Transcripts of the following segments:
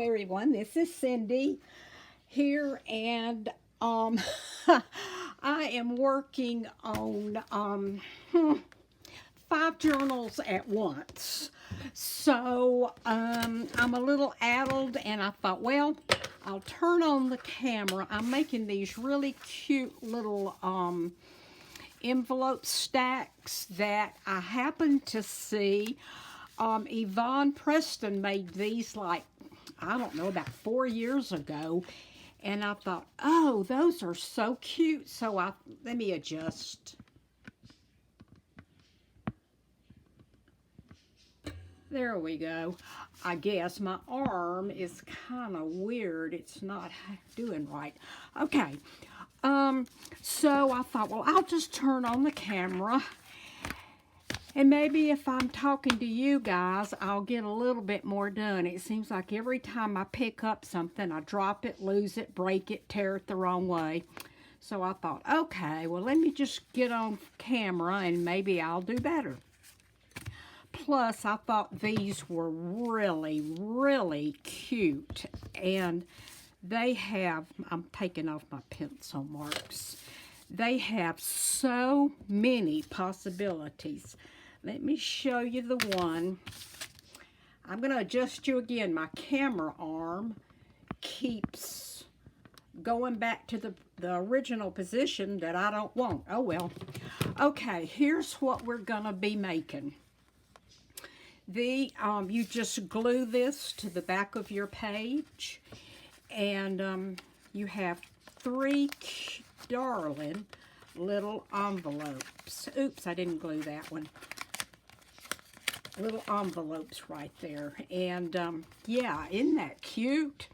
everyone, this is Cindy here, and I am working on 5 journals at once. So I'm a little addled, and I thought, well, I'll turn on the camera. I'm making these really cute little envelope stacks that I happened to see. Yvonne Preston made these, like, I don't know, about 4 years ago. And I thought, oh, those are so cute. So let me adjust. There we go. I guess my arm is kind of weird. It's not doing right. Okay. So I thought, well, I'll just turn on the camera. And maybe if I'm talking to you guys, I'll get a little bit more done. It seems like every time I pick up something, I drop it, lose it, break it, tear it the wrong way. So I thought, okay, well, let me just get on camera and maybe I'll do better. Plus, I thought these were really, really cute. And they have, I'm taking off my pencil marks. They have so many possibilities. Let me show you the one. I'm going to adjust you again. My camera arm keeps going back to the original position that I don't want. Oh, well. Okay, here's what we're going to be making. You just glue this to the back of your page. And you have 3 darling little envelopes. Oops, I didn't glue that one. Little envelopes right there. And yeah, isn't that cute?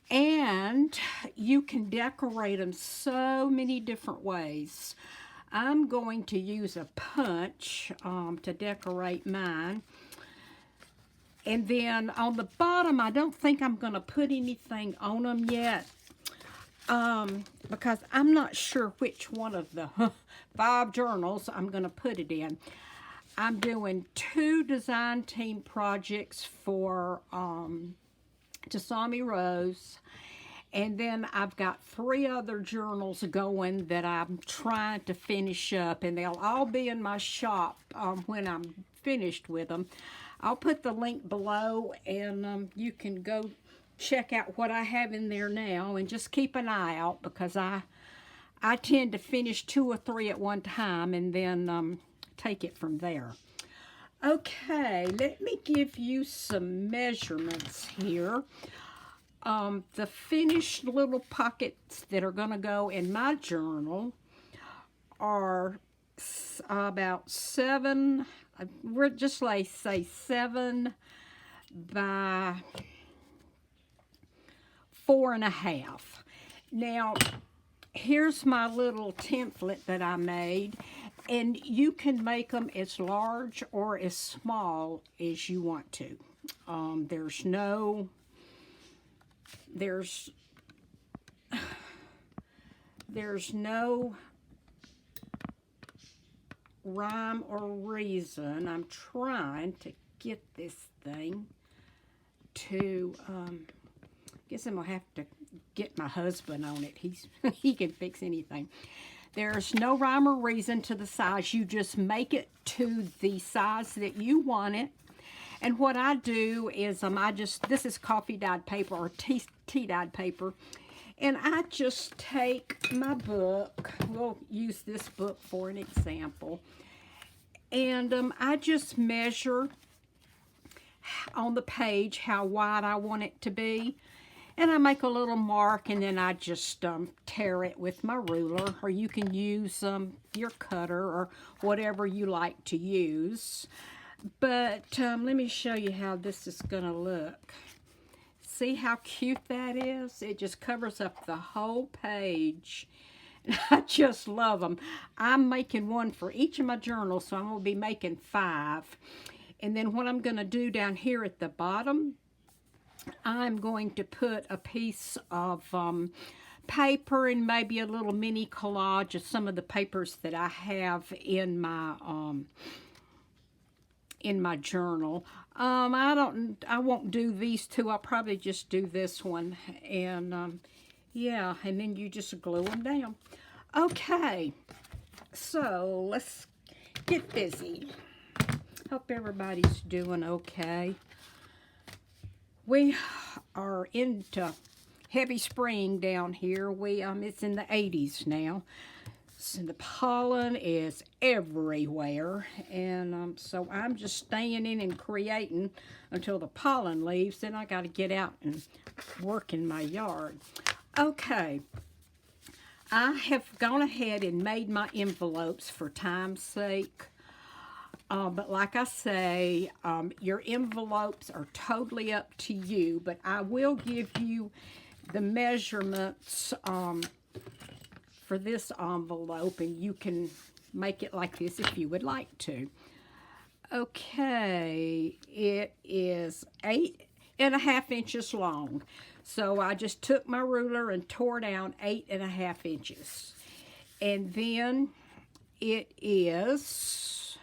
And you can decorate them so many different ways. I'm going to use a punch to decorate mine. And then on the bottom, I don't think I'm going to put anything on them yet. Because I'm not sure which one of the 5 journals I'm going to put it in. I'm doing 2 design team projects for Tasami Rose. And then I've got 3 other journals going that I'm trying to finish up. And they'll all be in my shop when I'm finished with them. I'll put the link below, and you can go check out what I have in there now, and just keep an eye out, because I tend to finish 2 or 3 at one time and then take it from there. Okay, let me give you some measurements here. The finished little pockets that are going to go in my journal are about 7, we're just like say 7 by 4.5. Now, here's my little template that I made, and you can make them as large or as small as you want to. There's no rhyme or reason. I'm trying to get this thing to, guess I'm gonna have to get my husband on it. He can fix anything. There's no rhyme or reason to the size. You just make it to the size that you want it. And what I do is this is coffee dyed paper or tea dyed paper. And I just take my book, we'll use this book for an example, and I just measure on the page how wide I want it to be, and I make a little mark, and then I just tear it with my ruler, or you can use your cutter or whatever you like to use. But let me show you how this is going to look. See how cute that is? It just covers up the whole page. I just love them. I'm making one for each of my journals, so I'm going to be making 5. And then what I'm going to do down here at the bottom, I'm going to put a piece of paper and maybe a little mini collage of some of the papers that I have in my in my journal. I won't do these two. I'll probably just do this one. And yeah, and then you just glue them down. Okay, so let's get busy. Hope everybody's doing okay. We are into heavy spring down here. It's in the 80s now. So the pollen is everywhere, and so I'm just staying in and creating until the pollen leaves. Then I got to get out and work in my yard. Okay, I have gone ahead and made my envelopes for time's sake. But like I say, your envelopes are totally up to you, but I will give you the measurements for this envelope, and you can make it like this if you would like to. Okay, it is 8.5 inches long. So I just took my ruler and tore down 8.5 inches. And then it is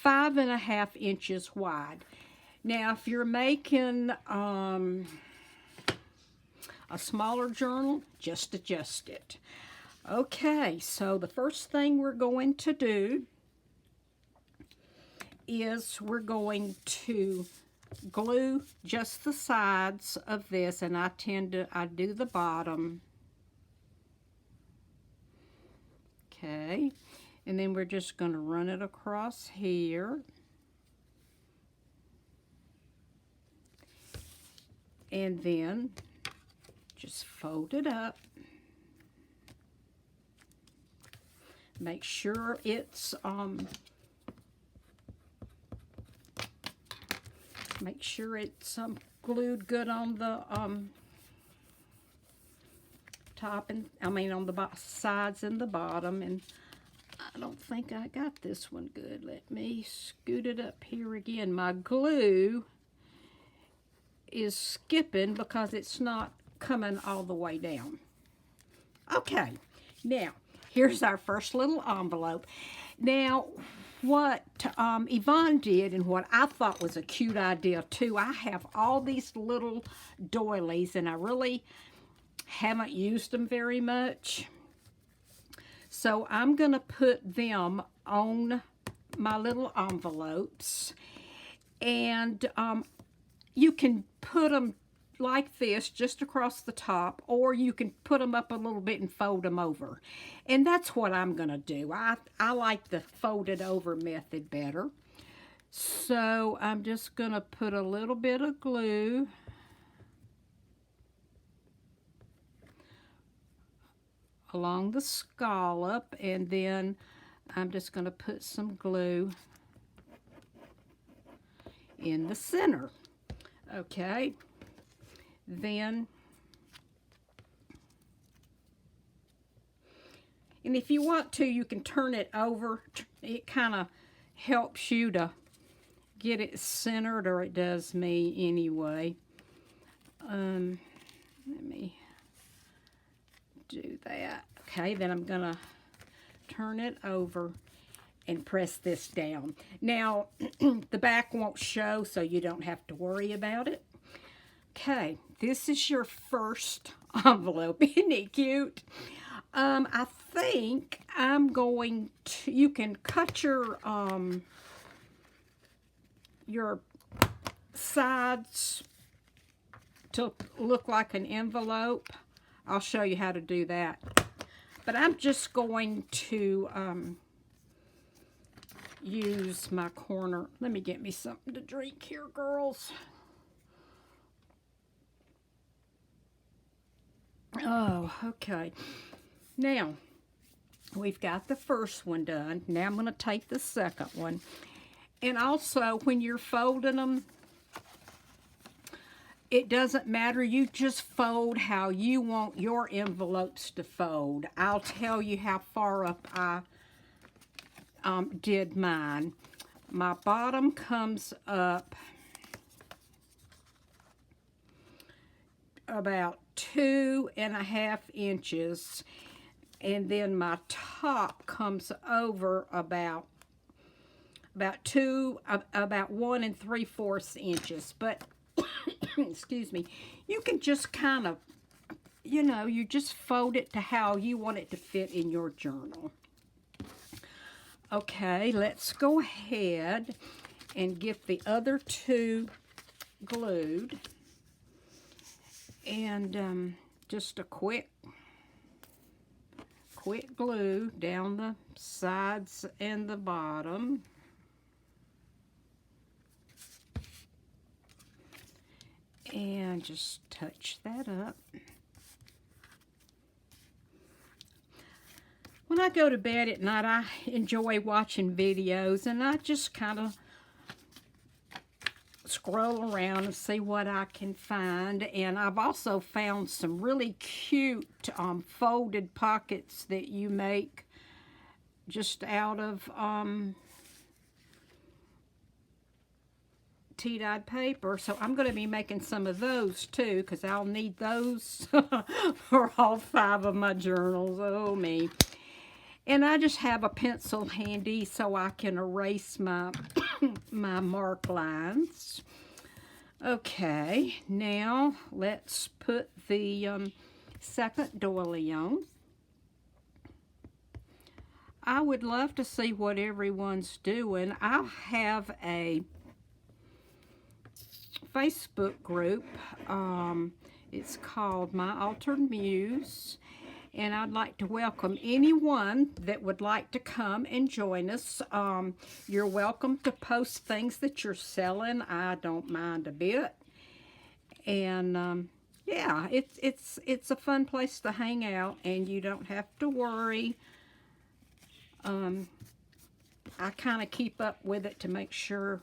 5.5 inches wide. Now, if you're making a smaller journal, just adjust it. Okay, so the first thing we're going to do is we're going to glue just the sides of this, and I do the bottom. Okay, and then we're just going to run it across here. And then just fold it up. Make sure it's glued good on the top, and on the sides and the bottom. And I don't think I got this one good. Let me scoot it up here again. My glue is skipping because it's not coming all the way down. Okay, now here's our first little envelope. Now, what Yvonne did, and what I thought was a cute idea too, I have all these little doilies, and I really haven't used them very much. So I'm going to put them on my little envelopes, and you can put them like this, just across the top, or you can put them up a little bit and fold them over. And that's what I'm going to do. I like the folded over method better. So I'm just going to put a little bit of glue along the scallop, and then I'm just going to put some glue in the center. Okay. Then, and if you want to, you can turn it over. It kind of helps you to get it centered, or it does me anyway. Let me do that. Okay, then I'm gonna turn it over and press this down. Now, the back won't show, so you don't have to worry about it. Okay, this is your first envelope. Isn't it cute? I think I'm going to, you can cut your sides to look like an envelope. I'll show you how to do that. But I'm just going to use my corner. Let me get me something to drink here, girls. Oh, okay. Now, we've got the first one done. Now I'm going to take the second one. And also, when you're folding them, it doesn't matter. You just fold how you want your envelopes to fold. I'll tell you how far up I did mine. My bottom comes up about 2.5 inches, and then my top comes over about about 1 3/4 inches. But excuse me, you can just kind of, you just fold it to how you want it to fit in your journal. Okay, let's go ahead and get the other two glued. And just a quick glue down the sides and the bottom. And just touch that up. When I go to bed at night, I enjoy watching videos, and I just kind of scroll around and see what I can find. And I've also found some really cute folded pockets that you make just out of tea-dyed paper. So I'm going to be making some of those too, because I'll need those for all 5 of my journals. Oh me. And I just have a pencil handy so I can erase my my mark lines. Okay, now let's put the second doily on. I would love to see what everyone's doing. I have a Facebook group. It's called My Altered Muse. And I'd like to welcome anyone that would like to come and join us. You're welcome to post things that you're selling. I don't mind a bit. And yeah, it's a fun place to hang out, and you don't have to worry. I kind of keep up with it to make sure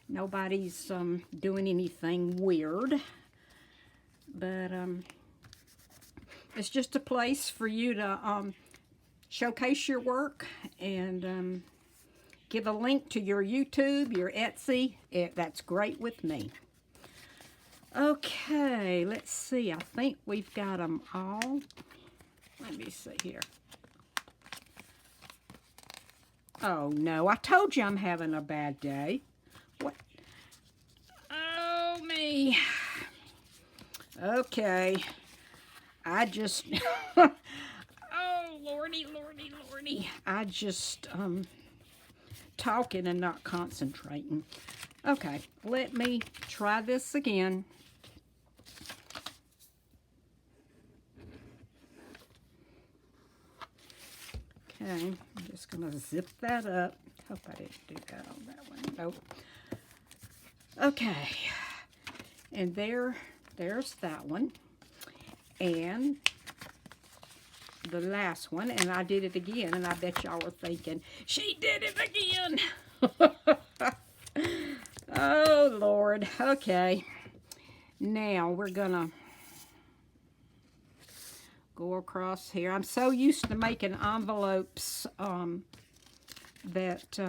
nobody's doing anything weird. But it's just a place for you to showcase your work and give a link to your YouTube, your Etsy. That's great with me. Okay, let's see. I think we've got them all. Let me see here. Oh, no. I told you I'm having a bad day. What? Oh, me. Okay. I just, oh, lordy, lordy, lordy. I just, talking and not concentrating. Okay, let me try this again. Okay, I'm just going to zip that up. Hope I didn't do that on that one. Nope. Okay, and there's that one. And the last one, and I did it again, and I bet y'all were thinking, she did it again. Oh, Lord. Okay. Now we're gonna go across here. I'm so used to making envelopes that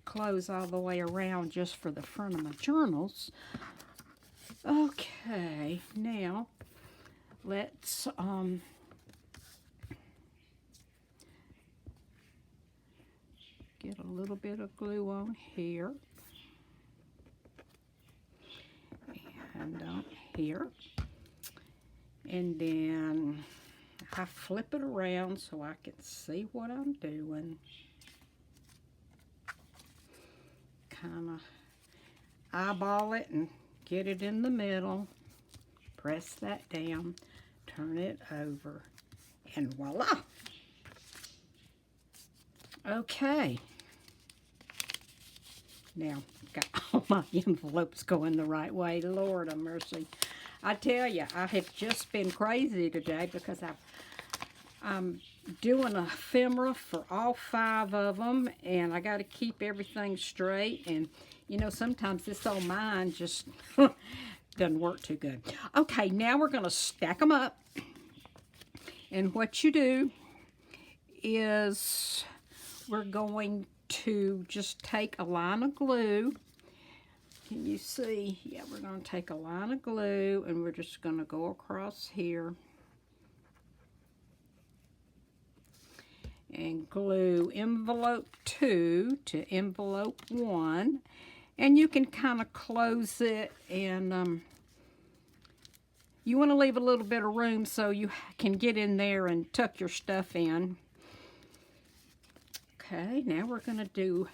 close all the way around just for the front of my journals. Okay, now let's get a little bit of glue on here and on here, and then I flip it around so I can see what I'm doing. Kind of eyeball it and get it in the middle, press that down, turn it over, and voila. Okay. Now, got all my envelopes going the right way. Lord of mercy. I tell you, I have just been crazy today because I'm doing a ephemera for all 5 of them, and I got to keep everything straight. And you know, sometimes this old mind just doesn't work too good. Okay, now we're going to stack them up. And what you do is we're going to just take a line of glue. Can you see? Yeah, we're going to take a line of glue, and we're just going to go across here. and glue envelope 2 to envelope 1. And you can kind of close it, and you want to leave a little bit of room so you can get in there and tuck your stuff in. Okay, now we're going to do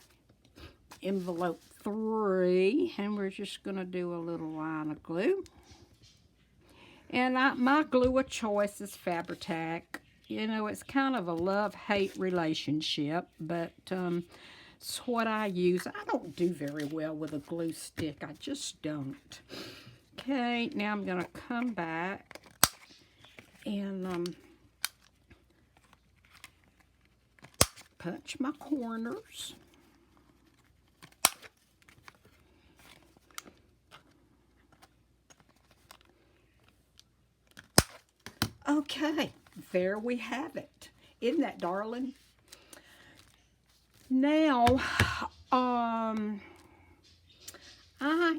envelope 3, and we're just going to do a little line of glue. And my glue of choice is Fabri-Tac. You know, it's kind of a love-hate relationship, but it's what I use. I don't do very well with a glue stick. I just don't. Okay, now I'm going to come back and punch my corners. Okay, there we have it. Isn't that darling? Now, I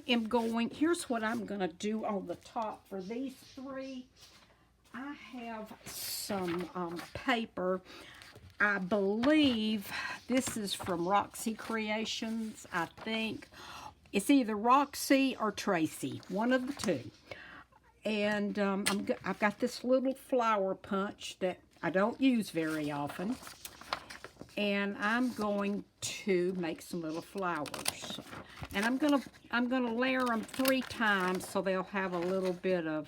am going, here's what I'm going to do on the top for these 3. I have some paper. I believe this is from Roxy Creations, I think. It's either Roxy or Tracy, one of the two. And I've got this little flower punch that I don't use very often. And I'm going to make some little flowers. And I'm gonna layer them 3 times so they'll have a little bit of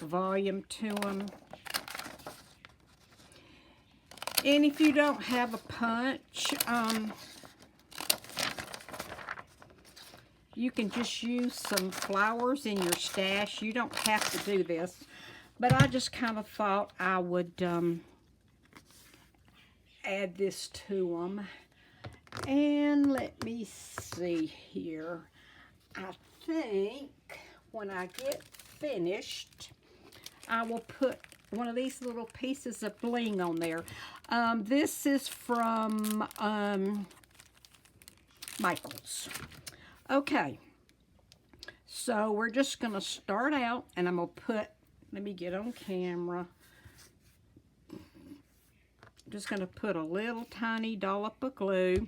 volume to them. And if you don't have a punch, you can just use some flowers in your stash. You don't have to do this, but I just kind of thought I would add this to them. And let me see here. I think when I get finished, I will put one of these little pieces of bling on there. This is from Michaels. Okay, so we're just going to start out, and I'm going to put, let me get on camera. I'm just going to put a little tiny dollop of glue.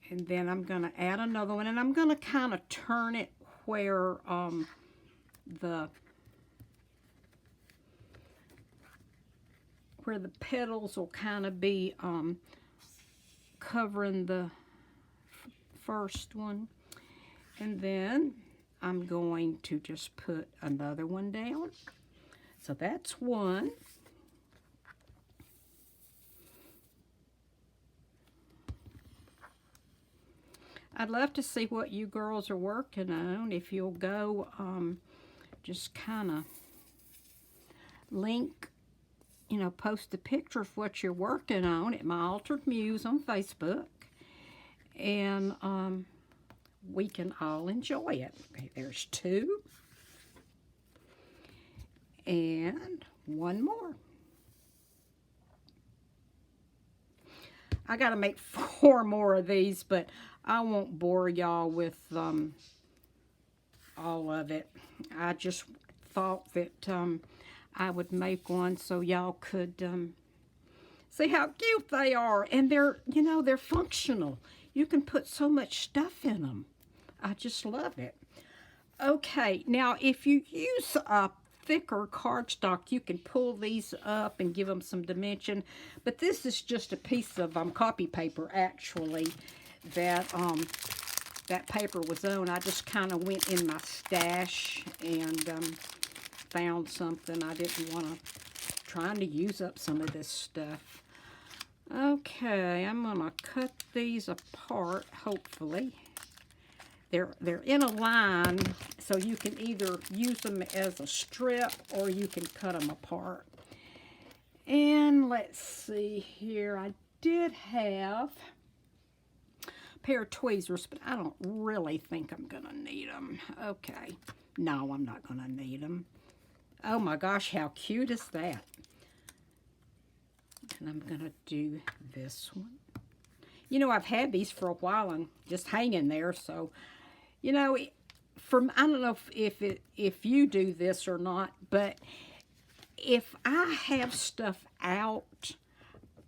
And then I'm going to add another one, and I'm going to kind of turn it where the petals will kind of be covering the first one. And then I'm going to just put another one down. So that's one. I'd love to see what you girls are working on. If you'll go just kind of link, you know, post a picture of what you're working on at My Altered Muse on Facebook, and we can all enjoy it. Okay, there's 2, and one more. I got to make 4 more of these, but I won't bore y'all with all of it. I just thought that I would make one so y'all could see how cute they are. And they're, you know, they're functional. You can put so much stuff in them. I just love it. Okay, now if you use a thicker cardstock, you can pull these up and give them some dimension. But this is just a piece of copy paper, actually, that that paper was on. I just kind of went in my stash and found something. I didn't want to, trying to use up some of this stuff. Okay, I'm going to cut these apart, hopefully. They're in a line, so you can either use them as a strip or you can cut them apart. And let's see here. I did have a pair of tweezers, but I don't really think I'm going to need them. Okay. No, I'm not going to need them. Oh my gosh, how cute is that? And I'm going to do this one. You know, I've had these for a while and just hanging there, so, you know, I don't know if you do this or not, but if I have stuff out,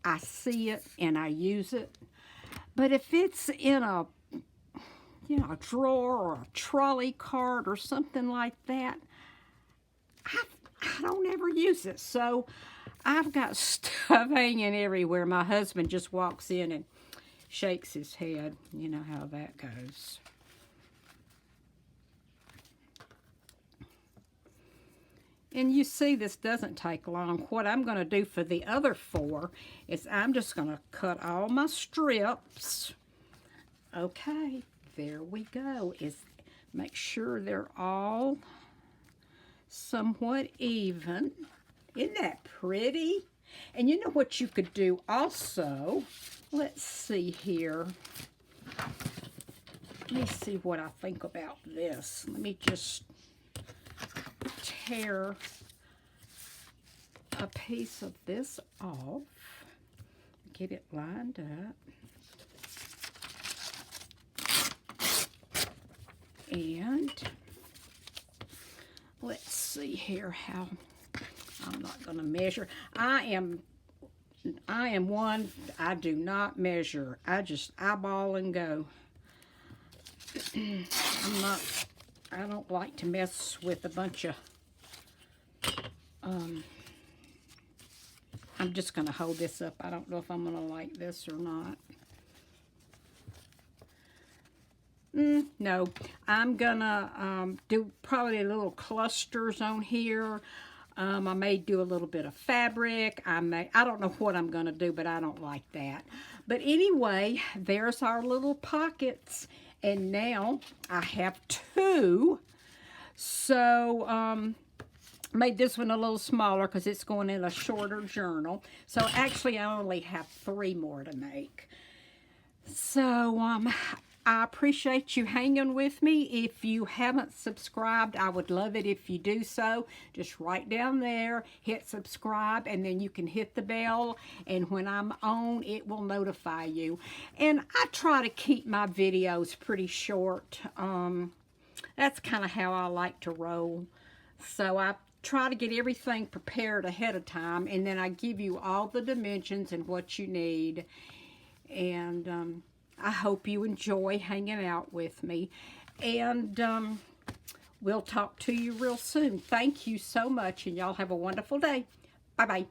I see it and I use it. But if it's in a a drawer or a trolley cart or something like that, I don't ever use it. So I've got stuff hanging everywhere. My husband just walks in and shakes his head. You know how that goes. And you see, this doesn't take long. What I'm going to do for the other 4 is I'm just going to cut all my strips. Okay, there we go. Make sure they're all somewhat even. Isn't that pretty? And you know what you could do also? Let's see here. Let me see what I think about this. Let me just tear a piece of this off. Get it lined up. And let's see here how I'm not going to measure. I am one, I do not measure. I just eyeball and go. I don't like to mess with a bunch of, I'm just going to hold this up. I don't know if I'm going to like this or not. No, I'm gonna do probably little clusters on here. I may do a little bit of fabric. I don't know what I'm gonna do, but I don't like that. But anyway, there's our little pockets. And now I have 2. So, made this one a little smaller because it's going in a shorter journal. So actually I only have 3 more to make. So, I appreciate you hanging with me. If you haven't subscribed, I would love it if you do so. Just right down there, hit subscribe, and then you can hit the bell, and when I'm on, it will notify you. And I try to keep my videos pretty short. That's kind of how I like to roll. So I try to get everything prepared ahead of time, and then I give you all the dimensions and what you need. And I hope you enjoy hanging out with me. And we'll talk to you real soon. Thank you so much, and y'all have a wonderful day. Bye-bye.